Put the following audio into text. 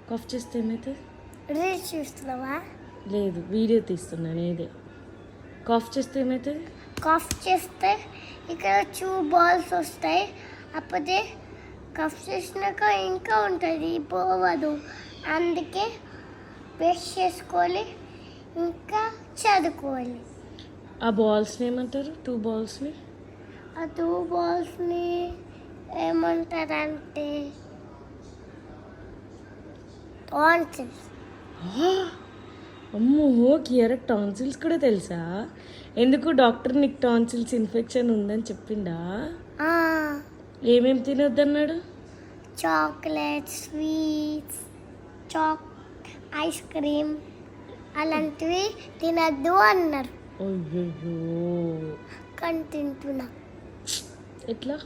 Cough చేస్తే ఏమవుతుంది? Reels చూస్తున్నావా? లేదు, వీడియో తీస్తున్నాను. ఏదే కాఫ్ చేస్తే ఏమవుతుంది? కాఫ్ చేస్తే ఇక్కడ 2 బాల్స్ వస్తాయి. అప్పుడే కఫ్ చేసినాక ఇంకా ఉంటుంది, పోవదు. అందుకే బ్రష్ చేసుకోవాలి, ఇంకా చదువుకోవాలి. ఆ బాల్స్ని ఏమంటారు? 2 బాల్స్ని? ఆ 2 బాల్స్ని ఏమంటారంటే టాన్సిల్స్. అమ్మో, కియర్ టాన్సిల్స్ కూడా తెలుసా? ఎందుకు డాక్టర్ నీకు టాన్సిల్స్ ఇన్ఫెక్షన్ ఉందని చెప్పిండా? ఏమేమి తినొద్దన్నాడు? చాక్లెట్, స్వీట్స్, ఐస్ క్రీమ్ అలాంటివి తినద్దు అన్నారు. అయ్యో, కానీ తింటున్నా. ఎట్లా?